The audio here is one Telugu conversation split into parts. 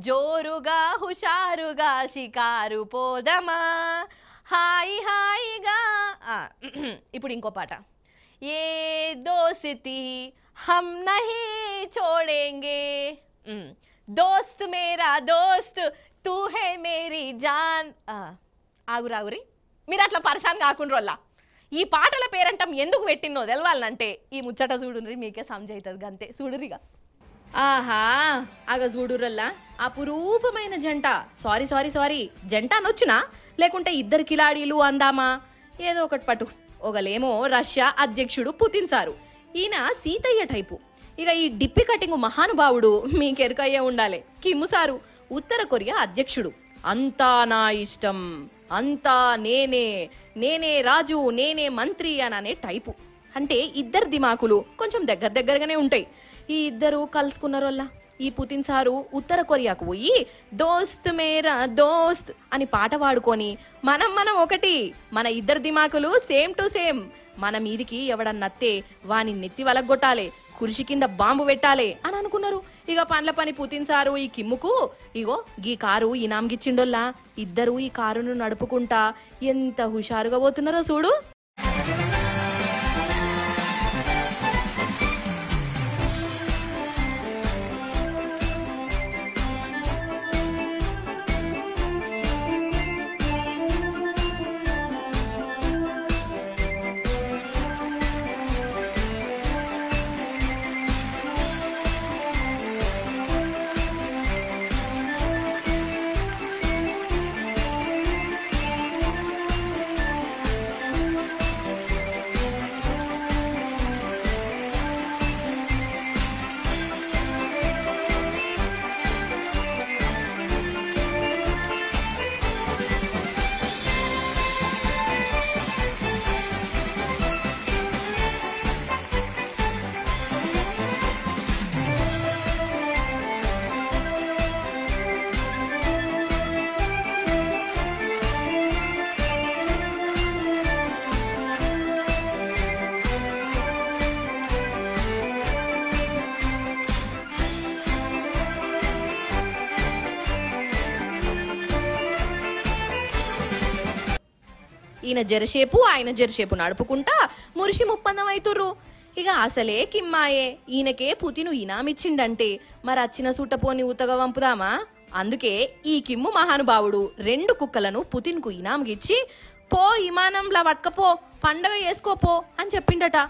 జోరుగా హుషారుగా షికారు పోదమా హాయి హాయిగా ఇప్పుడు ఇంకో పాట ఏ దోస్తి హమ్ నహీ छोड़ेंगे दोस्त मेरा दोस्त तू है मेरी జాన్ ఆగురి మీరు అట్లా పరిశాన్ కాకుండా ఈ పాటల పేరంటం ఎందుకు పెట్టినో తెలవాలంటే ఈ ముచ్చట చూడుండ్రి మీకే సమజైతుంది గంతే చూడురిగా ఆహా ఆగ చూడురల్లా అపురూపమైన జంట సారీ సారీ సారీ జంట అనొచ్చునా లేకుంటే ఇద్దరు కిలాడీలు అందామా ఏదో ఒకటి పట్టు ఒకలేమో రష్యా అధ్యక్షుడు పుతిన్ సారు ఈయన సీతయ్య టైపు ఇక ఈ డిప్పి కటింగ్ మహానుభావుడు మీకెరుకయ్యే ఉండాలి కిమ్ము సారు ఉత్తర కొరియా అధ్యక్షుడు అంతా నా ఇష్టం అంతా నేనే నేనే రాజు నేనే మంత్రి అననే టైపు అంటే ఇద్దరు దిమాకులు కొంచెం దగ్గరగానే ఉంటాయి ఈ ఇద్దరు కలుసుకున్నారు వల్ల ఈ పుతిన్ సారు ఉత్తర కొరియాకు పోయి దోస్త్ మేరా దోస్త్ అని పాట పాడుకొని మనం ఒకటి మన ఇద్దరు దిమాకులు సేమ్ టు సేమ్ మన మీదికి ఎవడన్నత్తే వాని నెత్తి వలగొట్టాలి కుర్షి కింద బాంబు పెట్టాలి అని అనుకున్నారు ఇక పండ్ల పని పుతిన్ సారు ఈ కిమ్ముకు ఇగో గీ కారు ఇనాంగిచ్చిండోల్లా ఇద్దరు ఈ కారును నడుపుకుంటా ఎంత హుషారుగా పోతున్నారో చూడు ఈయన జరసేపు ఆయన జరసేపు నడుపుకుంటా మురిషి ముప్పందం అవుతుర్రు ఇక అసలే కిమ్మాయే ఈయనకే పుతిను ఇనామిచ్చిండంటే మరి అచ్చిన సూటపోని ఊతగా వంపుదామా అందుకే ఈ కిమ్ము మహానుభావుడు 2 కుక్కలను పుతిన్ కు ఇనామిచ్చి పో విమానంలా పట్టుకపో పండగ చేసుకోపో అని చెప్పిండట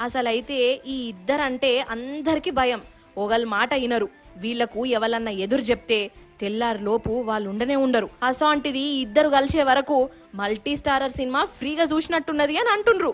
అసలైతే ఈ ఇద్దరంటే అందరికి భయం ఒకళ్ళ మాట వినరు వీళ్లకు ఎవలన్నా ఎదురు చెప్తే తెల్లారి లోపు వాళ్ళు ఉండనే ఉండరు అసోంటిది ఇద్దరు కలిసే వరకు మల్టీ స్టారర్ సినిమా ఫ్రీగా చూసినట్టున్నది అని అంటుండ్రు